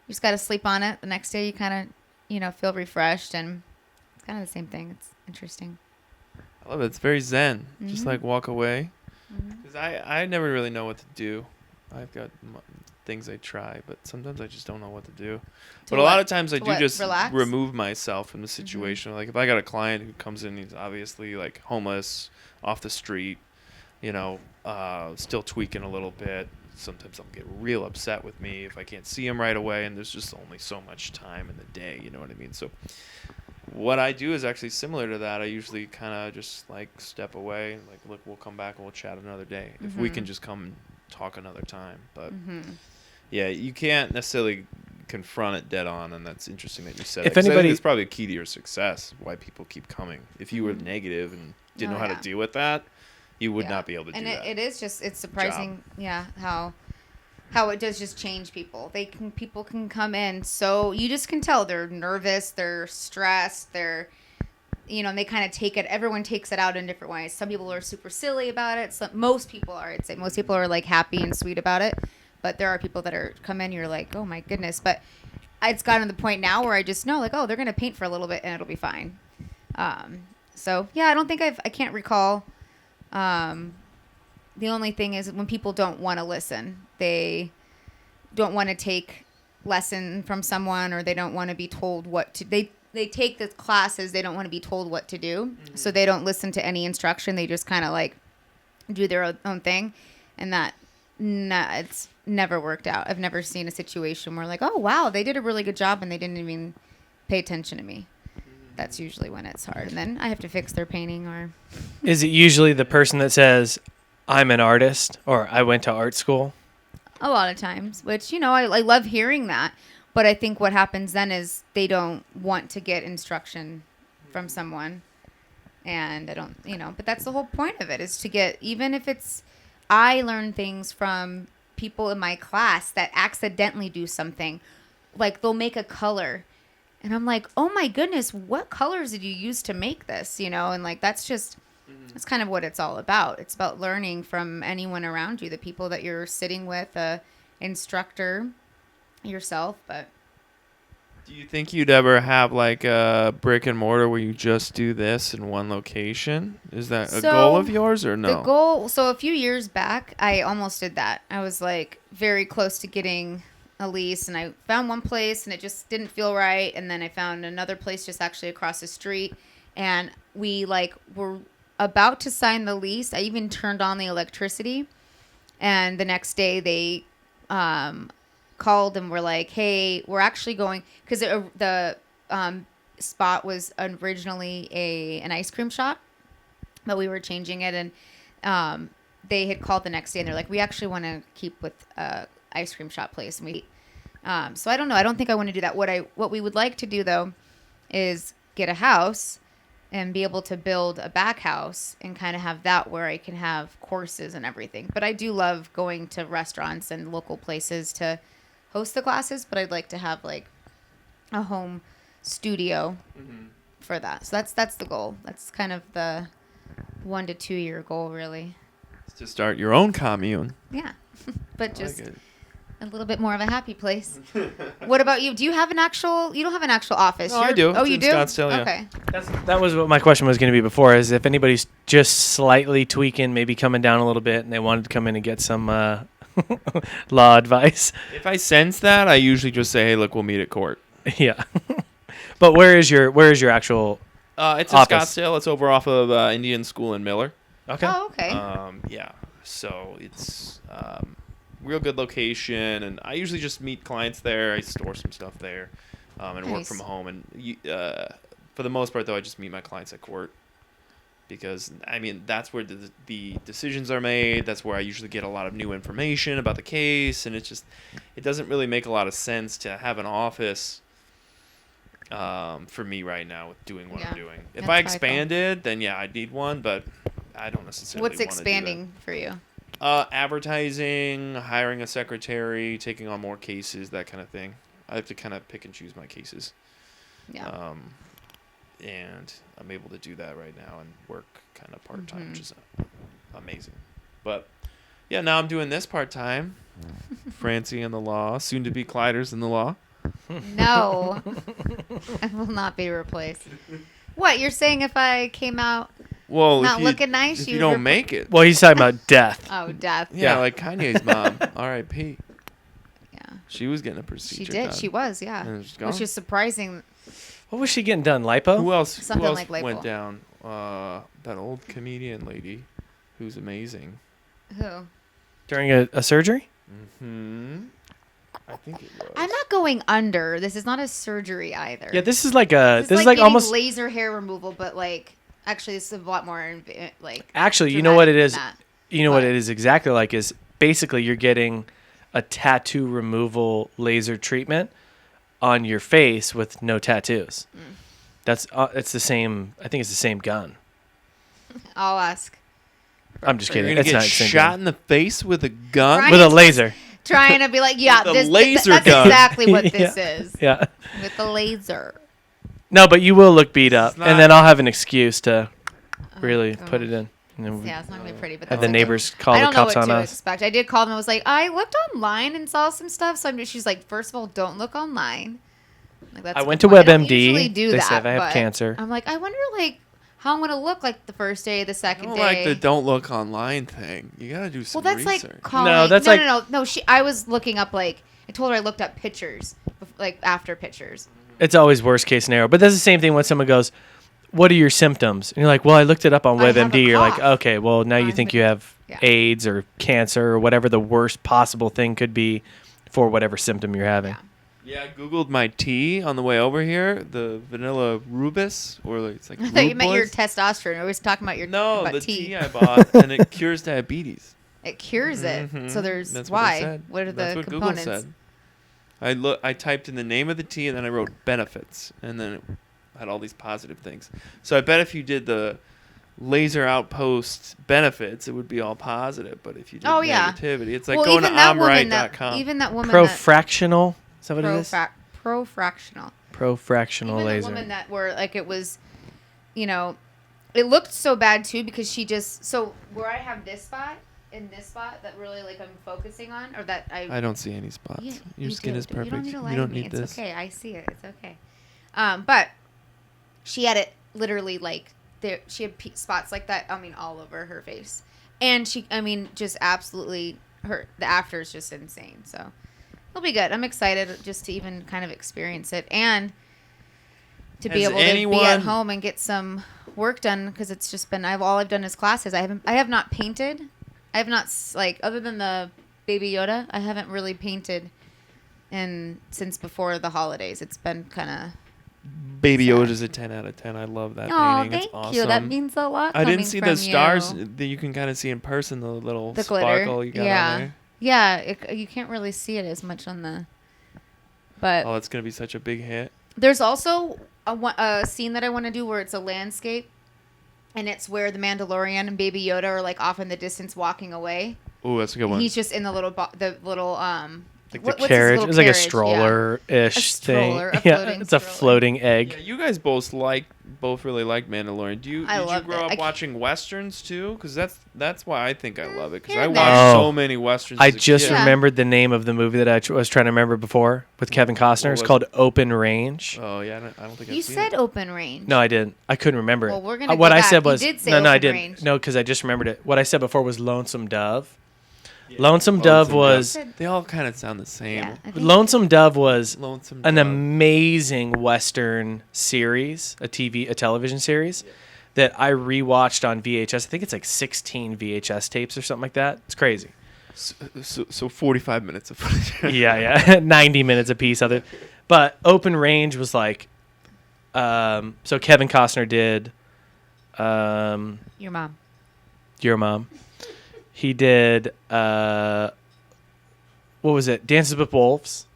you just got to sleep on it. The next day you kind of, feel refreshed, and it's kind of the same thing. It's interesting. I love it. It's very zen. Just Mm-hmm. like walk away. Because I never really know what to do. I've got things I try, but sometimes I just don't know what to do. But a lot of times I do just relax? remove myself from the situation. Like if I got a client who comes in, he's obviously like homeless, off the street, still tweaking a little bit. Sometimes I'll get real upset with me if I can't see him right away, and there's just only so much time in the day, you know what I mean? So what I do is actually similar to that. I usually kind of just like step away, like, look, we'll come back and we'll chat another day. If we can just come and talk another time. But yeah, you can't necessarily confront it dead on, and that's interesting that you said If it. 'Cause I think anybody- it's probably a key to your success, why people keep coming. If you were negative and didn't know how to deal with that, you would Yeah. not be able to and do that. it is just it's surprising, yeah, how it does just change people. People can come in, so you just can tell they're nervous, they're stressed, they're and they kind of take it. Everyone takes it out in different ways. Some people are super silly about it. Most people are. I'd say most people are like happy and sweet about it, but there are people that are come in. You're like, oh my goodness. But it's gotten to the point now where I just know like, oh, they're gonna paint for a little bit and it'll be fine. So yeah, I don't think I can't recall. The only thing is when people don't want to listen, they don't want to take lesson from someone, or they don't want to be told what to. They take the classes. They don't want to be told what to do, so they don't listen to any instruction. They just kind of like do their own thing, and it's never worked out. I've never seen a situation where like, oh wow, they did a really good job and they didn't even pay attention to me. That's usually when it's hard, and then I have to fix their painting. Or Is it usually the person that says, I'm an artist, or I went to art school? a lot of times, which I love hearing that. But I think what happens then is they don't want to get instruction from someone. And I don't, but that's the whole point of it, is to get, even if it's, I learn things from people in my class that accidentally do something. Like they'll make a color. And I'm like, oh my goodness, what colors did you use to make this? And like, that's kind of what it's all about. It's about learning from anyone around you, the people that you're sitting with, instructor, yourself. But Do you think you'd ever have like a brick and mortar where you just do this in one location? Is that a goal of yours or no? The goal, so a few years back, I almost did that. I was like very close to getting a lease, and I found one place and it just didn't feel right. And then I found another place just actually across the street, and we like were about to sign the lease. I even turned on the electricity, and the next day they called and were like, hey, we're actually going, because the spot was originally an ice cream shop, but we were changing it, and they had called the next day and they're like, we actually want to keep with ice cream shop place. And so I don't know, I don't think I want to do that. What we would like to do though is get a house and be able to build a back house and kind of have that where I can have courses and everything. But I do love going to restaurants and local places to host the classes, but I'd like to have like a home studio for that. So that's the goal. That's kind of the 1 to 2 year goal, really. It's to start your own commune. Yeah. But just like it. a little bit more of a happy place. What about you? Do you have you don't have an actual office? No, I do. Oh, It's you in do? Scottsdale, yeah. Okay. That was what my question was going to be before, is if anybody's just slightly tweaking, maybe coming down a little bit, and they wanted to come in and get some law advice. If I sense that, I usually just say, hey, look, we'll meet at court. Yeah. But where is your actual It's in office? Scottsdale. It's over off of Indian School in Miller. Okay. Oh, okay. Yeah. So it's real good location, and I usually just meet clients there. I store some stuff there, and work Nice. from home. And for the most part, though, I just meet my clients at court, because I mean that's where the decisions are made. That's where I usually get a lot of new information about the case, and it doesn't really make a lot of sense to have an office for me right now with doing what I'm doing. If That's I how I feel. expanded, then yeah, I'd need one, but I don't necessarily. What's wanna do that. expanding for you? Advertising, hiring a secretary, taking on more cases, that kind of thing. I have to kind of pick and choose my cases. Yeah. And I'm able to do that right now and work kind of part-time, Mhm. which is amazing. But yeah, now I'm doing this part-time. Francie in the law, soon to be Clyders in the law. No. I will not be replaced. What, you're saying if I came out Well, not if you, looking nice, if you you don't repl- make it. Well, he's talking about death. Oh, death. Yeah, Yeah. like Kanye's mom, R.I.P. Yeah. She was getting a procedure She did. done. She was, yeah. And she's gone. Which is surprising. What was she getting done? Lipo? Who else? Something who else like lipo. went down? That old comedian lady, who's amazing. Who? During a surgery? I think it was. I'm not going under. This is not a surgery either. Yeah, this is like a This is like getting almost laser hair removal, but like actually this is a lot more like. actually, you know what it dramatic is? than that. You know what But- it is exactly like is basically you're getting a tattoo removal laser treatment on your face with no tattoos. That's it's the same. I think it's the same gun. I'll ask I'm just You're kidding. gonna It's get not the same shot thing. in the face with a gun. Right. With a laser. Trying to be like, yeah, With a this laser that's gun. exactly what this is. Yeah. With the laser. No, but you will look beat up, not- and then I'll have an excuse to really Oh, put it in. And then Yeah, it's not gonna be pretty, but have that's the okay. neighbors call I the don't know cops what on to us. expect. I did call them. I was like, I looked online and saw some stuff. So she's like, first of all, don't look online. Like, that's I a went good to point. I don't WebMD. usually do They that, said I have but cancer. I'm like, I wonder like how I'm gonna look like the first day, the I second don't day. like the don't look online thing. You gotta do some Well, that's research. like calling. No, that's no, like- no. I was looking up like I told her I looked up pictures, like after pictures. It's always worst case scenario. But that's the same thing when someone goes, "What are your symptoms?" And you're like, "Well, I looked it up on I have a WebMD." You're like, cough. "Okay, well now you I'm think the- you have yeah. AIDS or cancer or whatever the worst possible thing could be for whatever symptom you're having." Yeah. Yeah, I googled my tea on the way over here, the vanilla rubus, or like, it's like I thought you meant your rubus. testosterone. I was talking about your No, about the tea. tea I bought, and it cures diabetes. It cures it. Mhm. So there's That's what it why. said. What are That's the what components? Google said. I typed in the name of the tea, and then I wrote benefits, and then it had all these positive things. So I bet if you did the laser outpost benefits, it would be all positive. But if you did Oh, yeah. negativity, it's like Well, going to even that woman omright.com. even that woman Profractional. Is that what it is? profractional. Profractional Even laser. the woman that were like it was, it looked so bad too because she just so where I have this spot and this spot that really like I'm focusing on or that I don't see any spots. Yeah, Your you skin do. is perfect. You don't need to lie You to don't me. need It's this. okay. I see it. It's okay. But she had it literally like there. She had spots like that. I mean, all over her face, and just absolutely the after is just insane. So it'll be good. I'm excited just to even kind of experience it and to be Has able to be at anyone- home and get some work done because it's just been all I've done is classes. I have not painted. I have not other than the Baby Yoda. I haven't really painted since before the holidays. It's been kind of. Baby Sad. Yoda's a 10 out of 10. I love that Oh, painting. It's thank awesome. you. That means a lot. I didn't coming see from the stars you. that you can kind of see in person, the little The glitter. sparkle you got Yeah. on there. Yeah, you can't really see it as much on the. But Oh, it's going to be such a big hit. there's also a scene that I want to do where it's a landscape, and it's where the Mandalorian and Baby Yoda are like off in the distance walking away. Oh, that's a good one. He's just in the little Like what's the his carriage. little It's like a carriage? Yeah. stroller-ish A stroller, thing. a Yeah, floating it's a stroller. floating egg. Yeah, you guys both really like Mandalorian. Did you loved grow it. up watching westerns too? Because that's why I think I love it. Because Here I and watched there. so Oh. many westerns. I as a just kid. Yeah. remembered the name of the movie that I was trying to remember before with Kevin Costner. It's was called Open Range. Oh yeah, I don't think You I've seen said it. open range. No, I didn't. I couldn't remember it. Well, we're gonna what go I back. said You was did say no, I Open didn't. Range. No, because I just remembered it. What I said before was Lonesome Dove. Lonesome Dove was They all kind of sound the same. Yeah, I think- Lonesome Dove was Lonesome an Dove. amazing Western series, a television series that I rewatched on VHS. I think it's like 16 VHS tapes or something like that. It's crazy. So 45 minutes of footage. Yeah. 90 minutes a piece of it. But Open Range was like, so Kevin Costner did Your mom. Your Mom. He did, what was it? Dances with Wolves.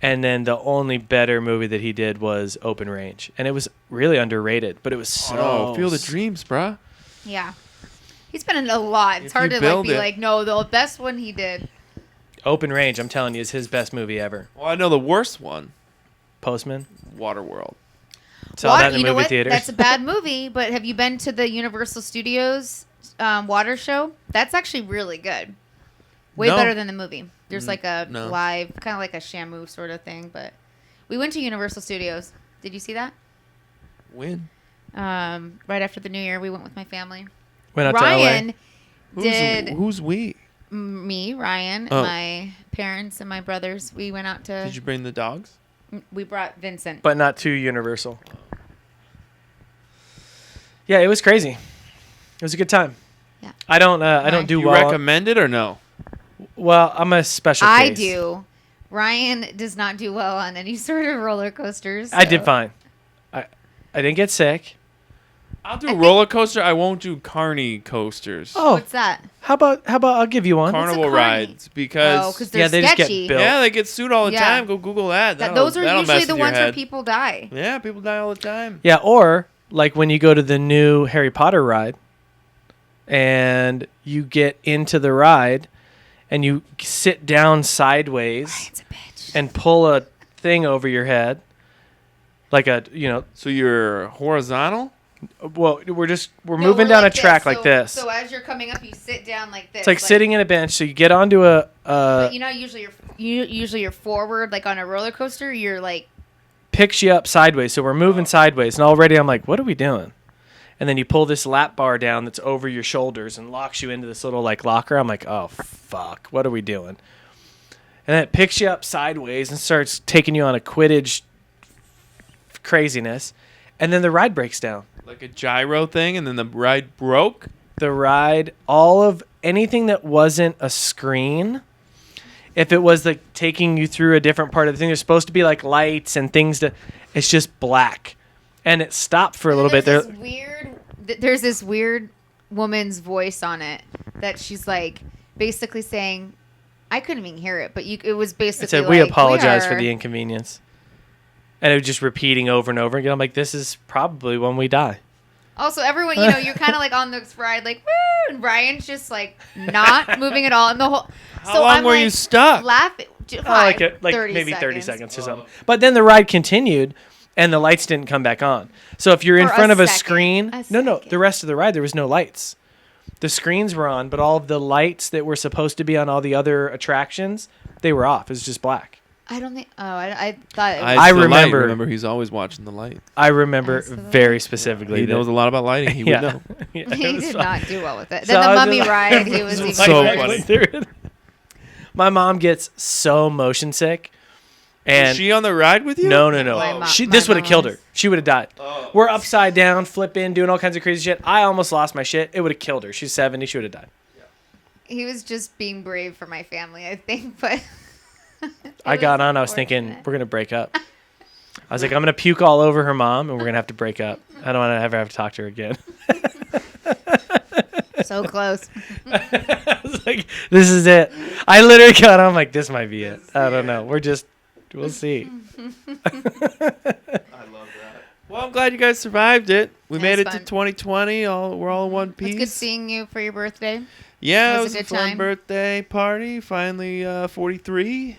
And then the only better movie that he did was Open Range. And it was really underrated, but it was so... Oh, Feel the Dreams, bruh. Yeah. He's been in a lot. It's If hard you to like build be it- like, no, the best one he did. Open Range, I'm telling you, is his best movie ever. Well, I know the worst one. Postman. Waterworld. Saw that in the You know movie what? theaters. That's a bad movie, but have you been to the Universal Studios water show? That's actually really good. Way No. better than the movie. There's like a no. live, kind of like a Shamu sort of thing, but we went to Universal Studios. Did you see that? When? Right after the New Year, we went with my family. Went out to Ryan LA. did Who's we? me, Ryan, Oh. my parents, and my brothers. We went out to. Did you bring the dogs? We brought Vincent. But not too Universal. Yeah, it was crazy. It was a good time. Yeah. I don't do You well. recommend it or no? Well, I'm a special I case. do. Ryan does not do well on any sort of roller coasters. I did so- fine. I didn't get sick. I'll do I think- roller coaster. I won't do carny coasters. Oh, What's that? how about I'll give you one. Carnival carny? rides because Oh, because they're Yeah, they just get sketchy. built. yeah, they get sued all the Yeah. time. Go Google that. Those are that'll usually mess the with your ones where head. people die. Yeah, people die all the time. Yeah, or like when you go to the new Harry Potter ride, and you get into the ride, and you sit down sideways Ryan's a bitch. and pull a thing over your head, like a So you're horizontal? Well, we're No, moving we're down a like track like this. So as you're coming up, you sit down like this. It's like sitting in a bench. So you get onto a But usually you're forward, like on a roller coaster. You're like, picks you up sideways. So we're moving sideways, and already I'm like, what are we doing? And then you pull this lap bar down that's over your shoulders and locks you into this little like locker. I'm like, oh fuck, what are we doing? And then it picks you up sideways and starts taking you on a Quidditch craziness, and then the ride breaks down. Like a gyro thing, and then the ride broke? The ride, all of anything that wasn't a screen, if it was like taking you through a different part of the thing, there's supposed to be like lights and things it's just black. And it stopped for a little bit there. There's this weird woman's voice on it that she's like basically saying, I couldn't even hear it, but it was basically It said, like, we apologize for are- the inconvenience. And it was just repeating over and over again. I'm like, this is probably when we die. Also, everyone, you're kind of like on this ride, like, woo, and Brian's just like not moving at all. And the whole. How long were you stuck? Laughing. Like 30 maybe seconds. 30 seconds or something. But then the ride continued, and the lights didn't come back on. So if you're in For a front of a second. screen, A no, second. the rest of the ride there was no lights. The screens were on, but all of the lights that were supposed to be on all the other attractions, they were off. It was just black. I don't think. Oh, I thought. It was, I It's the light. remember- Remember, he's always watching the light. I remember As for the very specifically. He that- knows a lot about lighting. He would know. Yeah, it he was did fun. not do well with it. So Then the I was mummy just- ride, he was even So worse. funny. Through it. My mom gets so motion sick, and Was she on the ride with you? no. My This would have mom killed was. her. She would have died. Oh. We're upside down, flipping, doing all kinds of crazy shit. I almost lost my shit. It would have killed her. She's 70. She would have died. He was just being brave for my family, I think. But I got on. I was thinking, we're gonna break up. I was like, I'm gonna puke all over her mom, and we're gonna have to break up. I don't want to ever have to talk to her again. so close. I was like, this is it. I literally got on. I'm like, this might be it. I don't know. We'll see. I love that. Well, I'm glad you guys survived it. We It made was it to fun. 2020. We're all in one piece. It's good seeing you for your birthday. Yeah, it Was was it a a good fun time? birthday party. Finally, 43.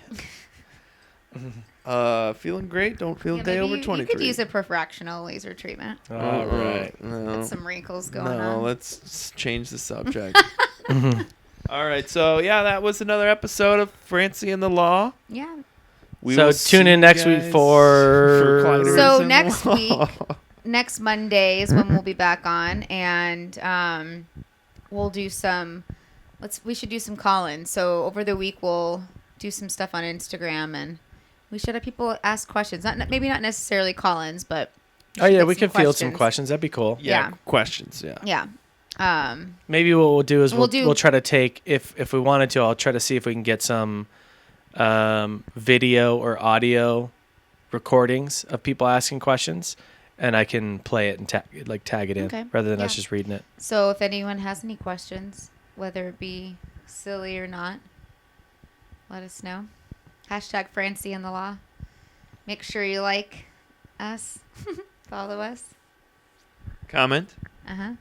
Feeling great. Don't feel a day over 23. You could use a fractional laser treatment. All right. No, Get some wrinkles going no, on. let's change the subject. All right, so yeah, that was another episode of Francie and the Law. Yeah. We So will tune see in you next week guys for- Climbers So in the next Law. Next Monday is when we'll be back on, and we'll do some. We should do some call-ins. So over the week we'll do some stuff on Instagram, and we should have people ask questions. Maybe not necessarily call-ins, but Oh yeah, get we some could field some questions. questions. That'd be cool. Yeah, Yeah. questions. Yeah. yeah. Maybe what we'll do is We'll do- we'll try to take if we wanted to. I'll try to see if we can get some video or audio recordings of people asking questions, and I can play it and tag it in Okay. rather than Yeah. us just reading it. So if anyone has any questions, whether it be silly or not, let us know. Hashtag Francie and the Law. Make sure you like us, follow us, Comment uh-huh.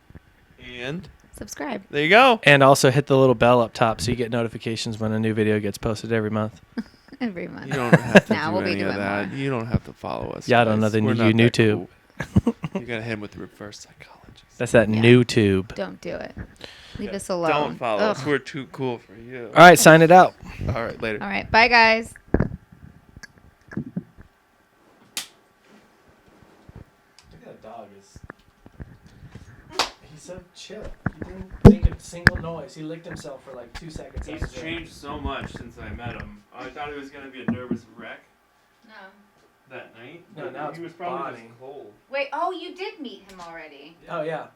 and subscribe. there you go. And also hit the little bell up top so you get notifications when a new video gets posted every month. Every month. You don't have to Nah, do we'll be any of doing that. more. You don't have to follow us. Yeah, I don't guys. know the We're new not that YouTube. cool. You gotta hit him with the reverse psychologist. That's that Yeah. new tube. Don't do it. Leave Yeah, us alone. Don't follow us. Ugh. We're too cool for you. All right, sign it out. All right, later. All right. Bye, guys. Look at that dog. He's so chill. He didn't make a single noise. He licked himself for like 2 seconds. He's changed so much since I met him. I thought he was gonna be a nervous wreck No. that night. No, but now he it's was probably Bonnie. just cold. Wait. Oh, you did meet him already. Oh yeah.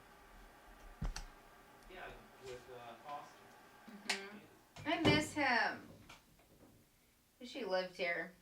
Yeah, with Foster. I miss him. Wish he lived here.